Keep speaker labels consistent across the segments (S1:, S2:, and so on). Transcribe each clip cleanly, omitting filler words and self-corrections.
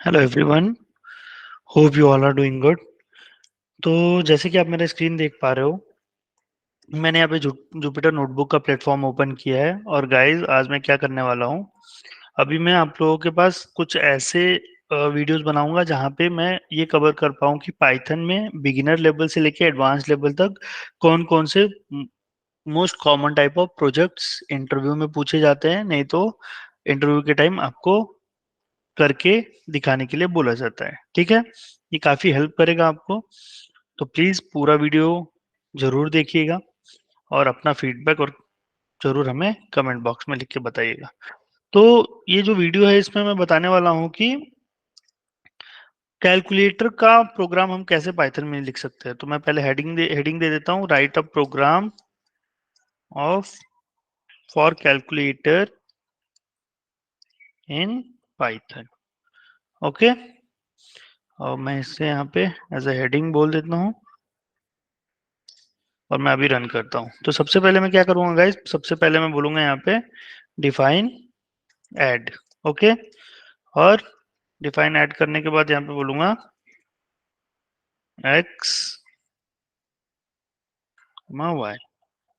S1: Hello everyone, hope you all are doing good. तो जैसे कि आप मेरा स्क्रीन देख पा रहे हो, मैंने यहाँ पे जुपिटर नोटबुक का प्लेटफॉर्म ओपन किया है। और गाइस, आज मैं क्या करने वाला हूँ, अभी मैं आप लोगों के पास कुछ ऐसे वीडियोस बनाऊंगा जहाँ पे मैं ये कवर कर पाऊँ कि पाइथन में बिगिनर लेवल से लेके एडवांस लेवल तक कौन कौन से most common type of projects interview में पूछे जाते हैं, नहीं तो इंटरव्यू के टाइम आपको करके दिखाने के लिए बोला जाता है। ठीक है, ये काफी हेल्प करेगा आपको। तो प्लीज पूरा वीडियो जरूर देखिएगा और अपना फीडबैक और जरूर हमें कमेंट बॉक्स में लिख के बताइएगा। तो ये जो वीडियो है, इसमें मैं बताने वाला हूँ कि कैलकुलेटर का प्रोग्राम हम कैसे पाइथन में लिख सकते हैं। तो मैं पहले हेडिंग दे देता हूँ, write a program of for calculator in Python. Okay, और मैं इसे यहाँ पे एज ए हेडिंग बोल देता हूँ और मैं अभी रन करता हूँ। तो सबसे पहले मैं क्या करूंगा गाइस, सबसे पहले मैं बोलूंगा यहाँ पे डिफाइन ऐड। ओके, और डिफाइन ऐड करने के बाद यहाँ पे बोलूंगा एक्स वाई।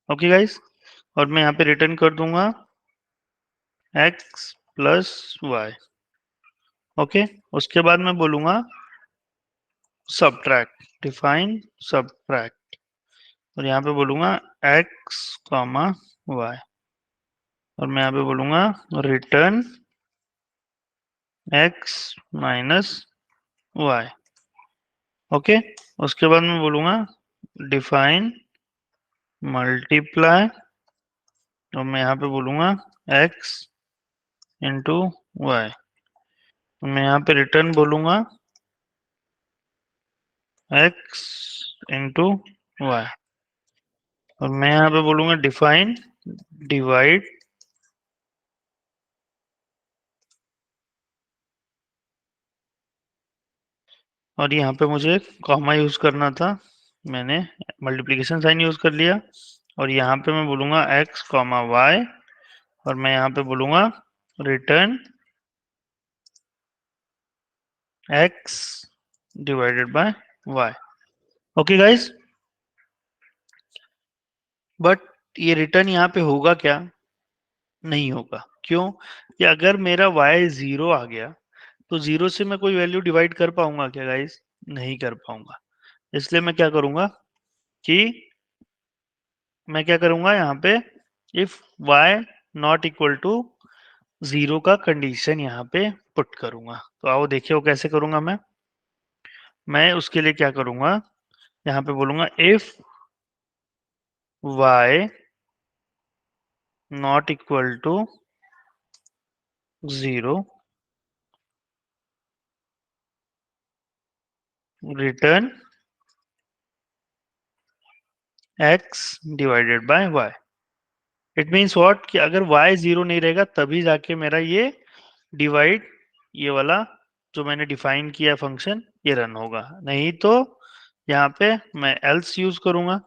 S1: ओके गाइस, और मैं यहाँ पे रिटर्न कर दूंगा एक्स प्लस वाई। ओके, उसके बाद मैं बोलूंगा सब्ट्रैक्ट, डिफाइन सब्ट्रैक्ट, और यहाँ पे बोलूंगा एक्स कॉमा वाई, और मैं यहाँ पे बोलूंगा return x minus y. Okay, उसके बाद मैं बोलूंगा डिफाइन मल्टीप्लाई, और मैं यहाँ पे बोलूंगा एक्स इंटू वाई। मैं यहाँ पे रिटर्न बोलूंगा एक्स इंटू वाई, और मैं यहाँ पे बोलूंगा डिफाइन डिवाइड, और यहाँ पे मुझे कॉमा यूज करना था, मैंने मल्टीप्लिकेशन साइन यूज कर लिया। और यहाँ पे मैं बोलूंगा एक्स कॉमा वाई, और मैं यहाँ पे बोलूंगा return x divided by y. Okay guys, but ये रिटर्न यहाँ पे होगा क्या? नहीं होगा। क्यों? कि अगर मेरा y जीरो आ गया तो जीरो से मैं कोई वैल्यू डिवाइड कर पाऊंगा क्या गाइस? नहीं कर पाऊंगा। इसलिए मैं क्या करूंगा यहाँ पे, if y not equal to zero का कंडीशन यहाँ पे पुट करूंगा। तो आओ देखिए वो कैसे करूंगा मैं उसके लिए क्या करूंगा, यहाँ पे बोलूंगा if y not equal to zero return x divided by y। It means what, कि अगर y जीरो नहीं रहेगा तभी जाके मेरा ये डिवाइड, ये वाला जो मैंने डिफाइन किया फंक्शन, ये रन होगा। नहीं तो यहाँ पे मैं एल्स यूज करूंगा।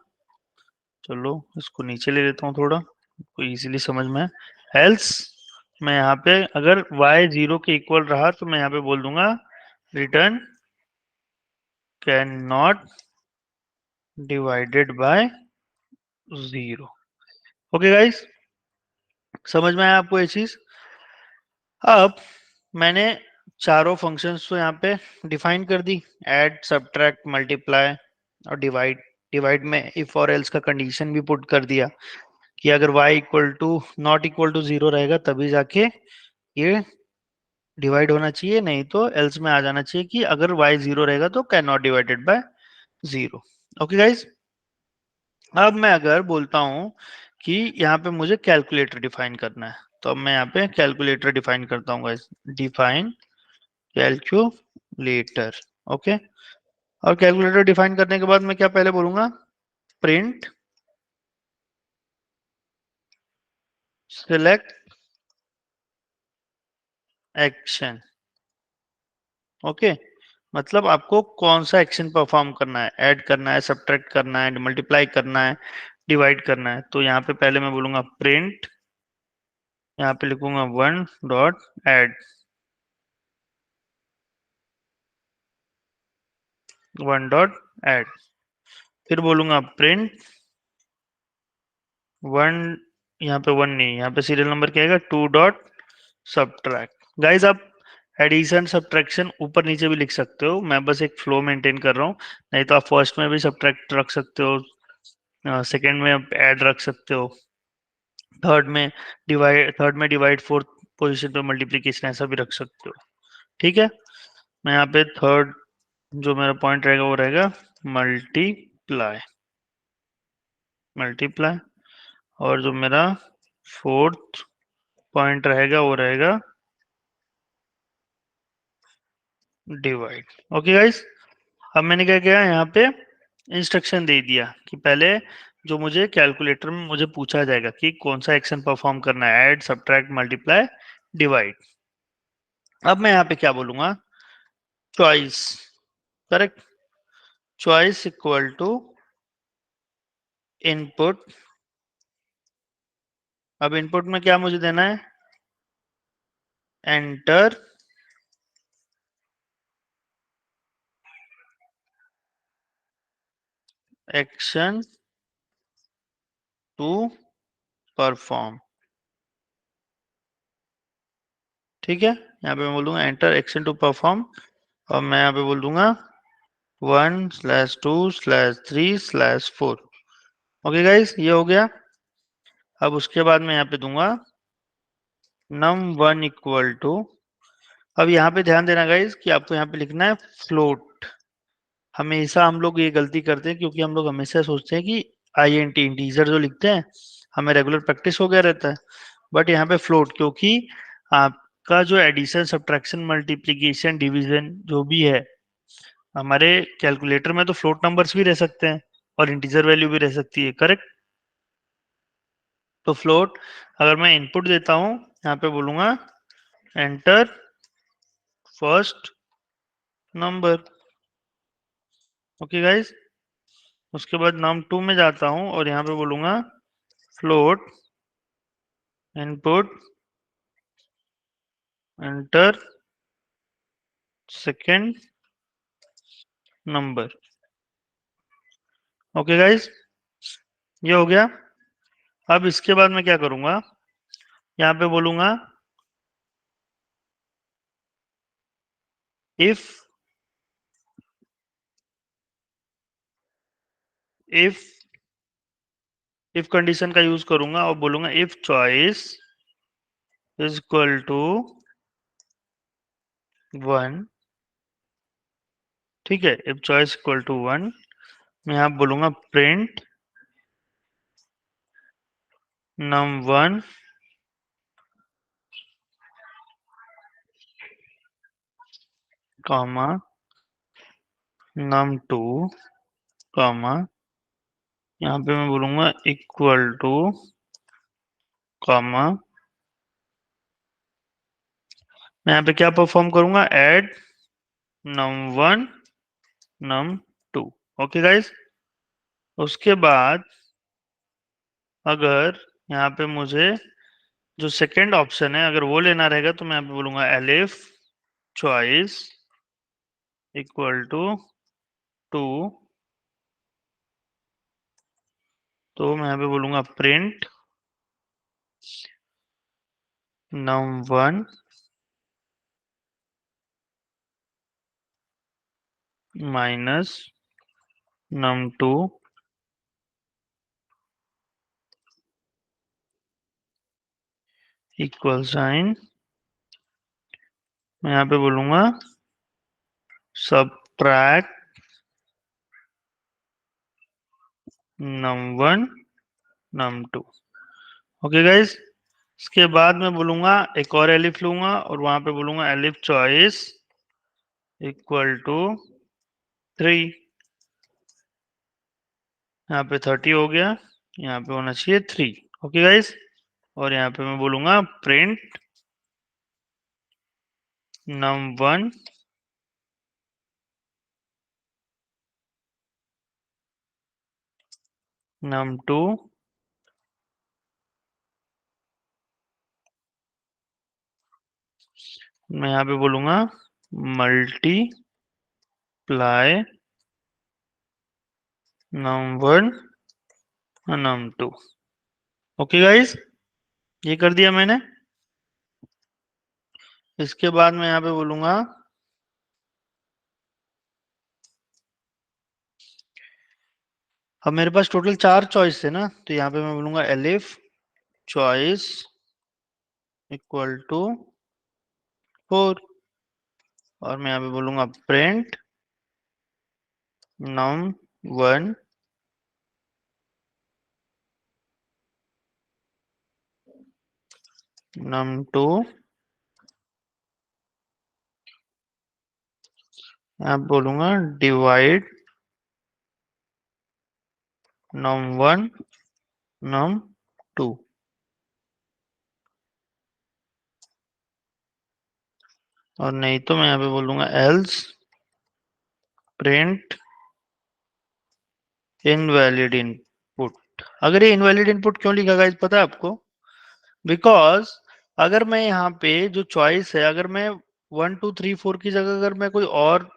S1: चलो इसको नीचे ले लेता हूँ थोड़ा, को इजीली समझ में। एल्स मैं यहाँ पे अगर y जीरो के इक्वल रहा तो मैं यहाँ पे बोल दूंगा return can not divided by zero. Okay guys, समझ में आया आपको ये चीज? अब मैंने चारों फंक्शंस तो यहाँ पे डिफाइन कर दी, ऐड सब्ट्रैक्ट मल्टीप्लाई और डिवाइड। डिवाइड में इफ और एल्स का कंडीशन भी पुट कर दिया कि अगर y equal to not equal to zero रहेगा तभी जाके ये डिवाइड होना चाहिए, नहीं तो एल्स में आ जाना चाहिए कि अगर y जीरो रहेगा तो can not divided by zero. Okay guys, अब मैं अगर बोलता हूँ कि यहाँ पे मुझे कैलकुलेटर डिफाइन करना है, तो अब मैं यहाँ पे कैलकुलेटर डिफाइन करता हूँ गाइज, डिफाइन कैलकुलेटर। ओके, और कैलकुलेटर डिफाइन करने के बाद मैं क्या पहले बोलूंगा, प्रिंट सिलेक्ट एक्शन। ओके, मतलब आपको कौन सा एक्शन परफॉर्म करना है, ऐड करना है, सब्ट्रैक्ट करना है, मल्टीप्लाई करना है, डिवाइड करना है। तो यहाँ पे पहले मैं बोलूंगा प्रिंट, यहाँ पे लिखूंगा one dot add. One dot add, फिर बोलूंगा प्रिंट वन, यहाँ पे वन नहीं, यहाँ पे सीरियल नंबर क्या आएगा, टू डॉट सब्ट्रैक्ट। गाइस आप एडिशन सब्ट्रैक्शन ऊपर नीचे भी लिख सकते हो, मैं बस एक फ्लो मेंटेन कर रहा हूँ। नहीं तो आप फर्स्ट में भी सब्ट्रैक्ट रख सकते हो, सेकंड में आप ऐड रख सकते हो, थर्ड में डिवाइड, फोर्थ पोजीशन पे मल्टीप्लिकेशन, ऐसा भी रख सकते हो। ठीक है, मैं यहाँ पे थर्ड जो मेरा पॉइंट रहेगा वो रहेगा मल्टीप्लाई, मल्टीप्लाई। और जो मेरा फोर्थ पॉइंट रहेगा वो रहेगा डिवाइड। ओके गाइस, अब मैंने क्या किया यहाँ पे, इंस्ट्रक्शन दे दिया कि पहले जो मुझे कैलकुलेटर में मुझे पूछा जाएगा कि कौन सा एक्शन परफॉर्म करना है, ऐड सब्ट्रैक्ट मल्टीप्लाई डिवाइड। अब मैं यहाँ पे क्या बोलूंगा, choice, correct, choice equal to input. अब इनपुट में क्या मुझे देना है, एंटर एक्शन टू परफॉर्म। ठीक है, यहाँ पे मैं बोल दूंगा एंटर एक्शन टू परफॉर्म, और मैं यहाँ पे बोल दूंगा 1/2/3/4। ओके गाइस, ये हो गया। अब उसके बाद मैं यहाँ पे दूंगा num1 इक्वल टू, अब यहाँ पे ध्यान देना गाइस कि आपको यहाँ पे लिखना है फ्लोट। हमेशा हम लोग ये गलती करते हैं क्योंकि हम लोग हमेशा सोचते हैं कि INT इंटीजर जो लिखते हैं हमें रेगुलर प्रैक्टिस हो गया रहता है, बट यहाँ पे फ्लोट, क्योंकि आपका जो एडिशन सब्ट्रैक्शन मल्टीप्लिकेशन डिवीजन जो भी है हमारे कैलकुलेटर में, तो फ्लोट नंबर्स भी रह सकते हैं और इंटीजर वैल्यू भी रह सकती है, करेक्ट। तो फ्लोट अगर मैं इनपुट देता हूँ, यहाँ पे बोलूंगा enter first number. Okay guys, उसके बाद num2 में जाता हूँ और यहाँ पे बोलूंगा float input enter second number. Okay guys, ये हो गया। अब इसके बाद मैं क्या करूंगा, यहाँ पे बोलूंगा इफ, इफ इफ कंडीशन का यूज करूंगा और बोलूंगा if choice is equal to one. ठीक है, if choice equal to one, मैं यहाँ बोलूंगा print num1 comma num2 comma, यहाँ पे मैं बोलूंगा इक्वल टू कॉमा, मैं यहाँ पे क्या परफॉर्म करूंगा, add num1 num2। Okay guys, उसके बाद अगर यहाँ पे मुझे जो सेकंड ऑप्शन है अगर वो लेना रहेगा तो मैं यहाँ पे बोलूंगा elif choice equal to two, तो मैं यहाँ पे बोलूंगा print num1 minus num2 equal sign, मैं यहाँ पे बोलूंगा subtract num1 num2। Okay guys, इसके बाद मैं बोलूंगा एक और एलिफ लूंगा और वहां पे बोलूंगा एलिफ चॉइस इक्वल टू 3। यहाँ पे 30 हो गया, यहाँ पे होना चाहिए 3। ओके गाइस, और यहाँ पे मैं बोलूंगा प्रिंट num1 num2 मैं यहाँ पे बोलूंगा multiply num1 num2। Okay guys, ये कर दिया मैंने। इसके बाद मैं यहाँ पे बोलूंगा अब मेरे पास टोटल 4 चॉइस है ना, तो यहाँ पे मैं बोलूंगा एलिफ चॉइस इक्वल टू 4, और मैं यहाँ पे बोलूंगा प्रिंट num1 num2। यहाँ पे बोलूंगा डिवाइड num1 num2। और नहीं तो मैं यहाँ पे बोलूंगा एल्स प्रिंट इनवैलिड इनपुट। अगर ये इनवैलिड इनपुट क्यों लिखा गाइस पता है आपको? बिकॉज अगर मैं यहाँ पे जो चॉइस है, अगर मैं 1 2 3 4 की जगह अगर मैं कोई और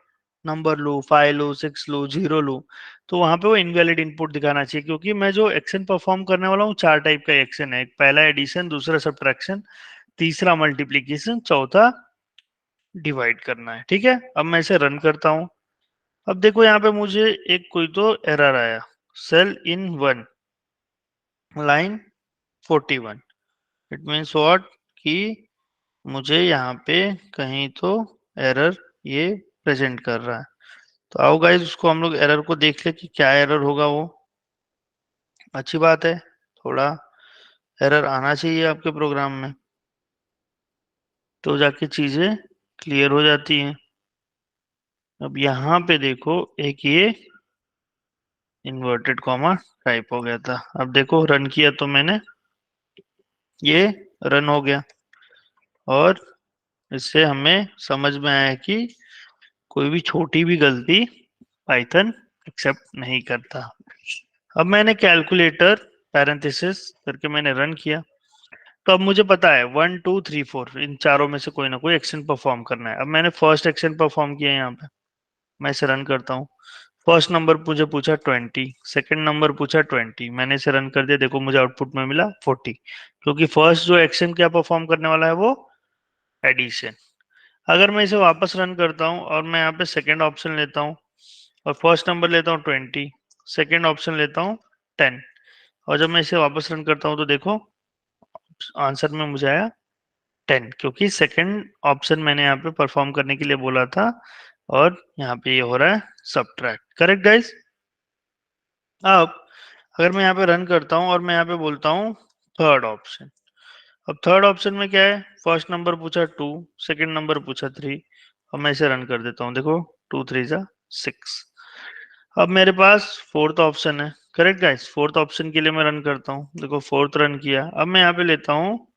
S1: नंबर लूँ, 5 लूँ, 6 लूँ, 0 लूँ, तो वहां पे वो इनवैलिड इनपुट दिखाना चाहिए, क्योंकि मैं जो एक्शन परफॉर्म करने वाला हूँ 4 टाइप का एक्शन है। एक पहला एडिशन, दूसरा सब्ट्रैक्शन, तीसरा मल्टीप्लीकेशन, चौथा डिवाइड करना है। ठीक है, अब मैं इसे रन करता हूँ। अब देखो यहाँ पे मुझे एक कोई तो एरर आया, cell in 1 line 41। It means what कि मुझे यहाँ पे कहीं तो एरर ये प्रेजेंट कर रहा है। तो आओ गाइस, उसको हम लोग एरर को देख ले कि क्या एरर होगा वो। अच्छी बात है, थोड़ा एरर आना चाहिए आपके प्रोग्राम में, तो जाके चीजें क्लियर हो जाती हैं। अब यहाँ पे देखो, एक ये इन्वर्टेड कॉमा टाइप हो गया था। अब देखो रन किया तो मैंने, ये रन हो गया, और इससे हमें समझ में आया कि कोई भी छोटी भी गलती पाइथन एक्सेप्ट नहीं करता। अब मैंने कैलकुलेटर पैरेंथेसिस करके मैंने रन किया, तो अब मुझे पता है 1 2 3 4 इन चारों में से कोई ना कोई एक्शन परफॉर्म करना है। अब मैंने फर्स्ट एक्शन परफॉर्म किया यहाँ पे, मैं इसे रन करता हूँ। फर्स्ट नंबर मुझे पूछा 20, सेकंड नंबर पूछा 20, मैंने इसे रन कर दिया। देखो मुझे आउटपुट में मिला 40, क्योंकि फर्स्ट जो एक्शन क्या परफॉर्म करने वाला है वो एडिशन। अगर मैं इसे वापस रन करता हूँ और मैं यहाँ पे सेकंड ऑप्शन लेता हूँ और फर्स्ट नंबर लेता हूँ 20, सेकंड ऑप्शन लेता हूँ 10, और जब मैं इसे वापस रन करता हूँ तो देखो आंसर में मुझे आया 10, क्योंकि सेकंड ऑप्शन मैंने यहाँ पे परफॉर्म करने के लिए बोला था, और यहाँ पे ये हो रहा है सब्ट्रैक्ट। Correct guys? अब अगर मैं यहाँ पे रन करता हूँ और मैं यहाँ पे बोलता हूँ थर्ड ऑप्शन, अब थर्ड ऑप्शन में क्या है, फर्स्ट नंबर पूछा 2, सेकंड नंबर पूछा 3, और मैं इसे रन कर देता हूँ। देखो 2 3 जा 6। अब मेरे पास फोर्थ ऑप्शन है। Correct guys? फोर्थ ऑप्शन के लिए मैं रन करता हूँ। देखो फोर्थ रन किया, अब मैं यहाँ पे लेता हूँ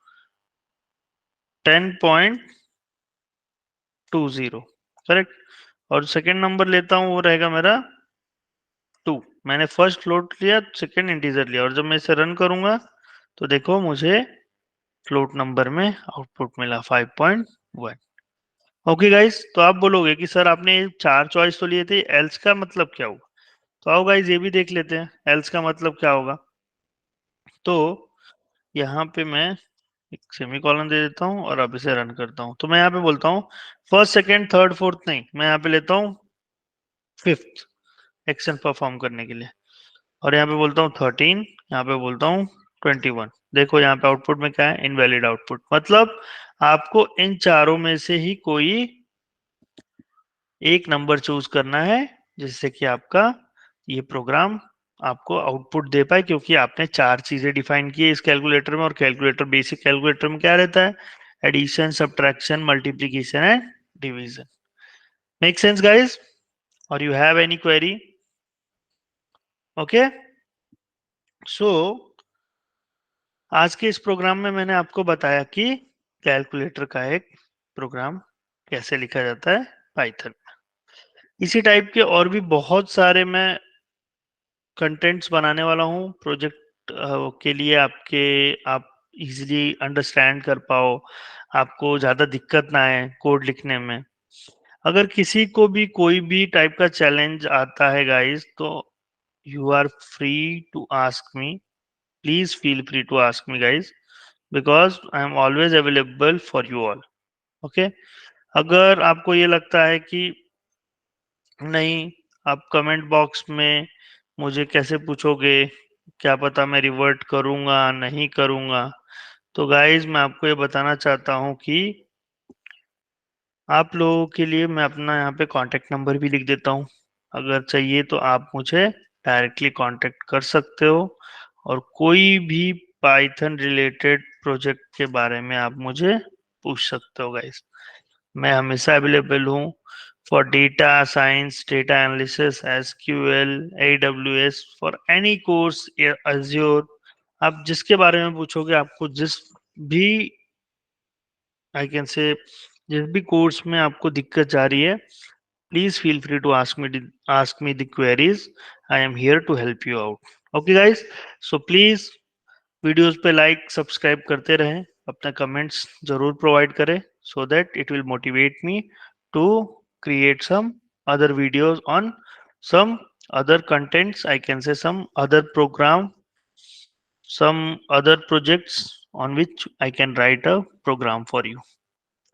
S1: 10.20। करेक्ट? और सेकंड नंबर लेता हूँ, वो रहेगा मेरा 2। मैंने फर्स्ट फ्लोट लिया, सेकंड इंटीजर लिया, और जब मैं इसे रन करूंगा तो देखो मुझे फ्लोट नंबर में आउटपुट मिला 5.1। ओके गाइस, तो आप बोलोगे कि सर आपने ये 4 चॉइस तो लिए थे, एल्स का मतलब क्या हुआ? तो आओ गाइस ये भी देख लेते हैं एल्स का मतलब क्या होगा। तो यहाँ पे मैं एक सेमीकोलन दे देता हूँ और अब इसे रन करता हूँ। तो मैं यहाँ पे बोलता हूँ फर्स्ट सेकंड थर्ड फोर्थ नहीं, मैं यहाँ पे लेता हूँ फिफ्थ एक्शन परफॉर्म करने के लिए, और यहाँ पे बोलता हूँ 13, यहाँ पे बोलता हूँ 21। देखो यहाँ पे आउटपुट में क्या है, इनवैलिड आउटपुट। मतलब आपको इन चारों में से ही कोई एक नंबर चूज करना है, जिससे कि आपका ये प्रोग्राम आपको आउटपुट दे पाए, क्योंकि आपने 4 चीजें डिफाइन की है इस कैलकुलेटर में, और कैलकुलेटर बेसिक कैलकुलेटर में क्या रहता है, addition, subtraction, multiplication and division. Make sense guys? और you have any query? Okay, so आज के इस प्रोग्राम में मैंने आपको बताया कि कैलकुलेटर का एक प्रोग्राम कैसे लिखा जाता है पाइथन। इसी टाइप के और भी बहुत सारे मैं कंटेंट्स बनाने वाला हूँ प्रोजेक्ट के लिए, आपके आप इजीली अंडरस्टैंड कर पाओ, आपको ज़्यादा दिक्कत ना आए कोड लिखने में। अगर किसी को भी कोई भी टाइप का चैलेंज आता है गाइस, तो you are free to ask me. Please feel free to ask me, guys, because I am always available for you all. Okay? अगर आपको ये लगता है कि नहीं, आप कमेंट बॉक्स में मुझे कैसे पूछोगे, क्या पता मैं रिवर्ट करूंगा नहीं करूंगा, तो गाइज मैं आपको ये बताना चाहता हूँ कि आप लोगों के लिए मैं अपना यहाँ पे कांटेक्ट नंबर भी लिख देता हूँ। अगर चाहिए तो आप मुझे डायरेक्टली कांटेक्ट कर सकते हो, और कोई भी पाइथन रिलेटेड प्रोजेक्ट के बारे में आप मुझे पूछ सकते हो गाइस। मैं हमेशा अवेलेबल हूँ for data science, data analysis, SQL, AWS, for any course, Azure. आप जिसके बारे में पूछोगे, आपको जिस भी, आई कैन से, जिस भी कोर्स में आपको दिक्कत जा रही है, please feel free to ask me the queries. I am here to help you out. Okay guys, so please videos पे लाइक सब्सक्राइब करते रहें, अपने कमेंट्स जरूर प्रोवाइड करें, so that it will motivate me to create some other videos on some other contents, I can say some other program, some other projects on which I can write a program for you.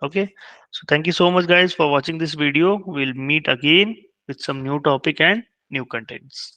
S1: Okay, so thank you so much guys for watching this video. We'll meet again with some new topic and new contents.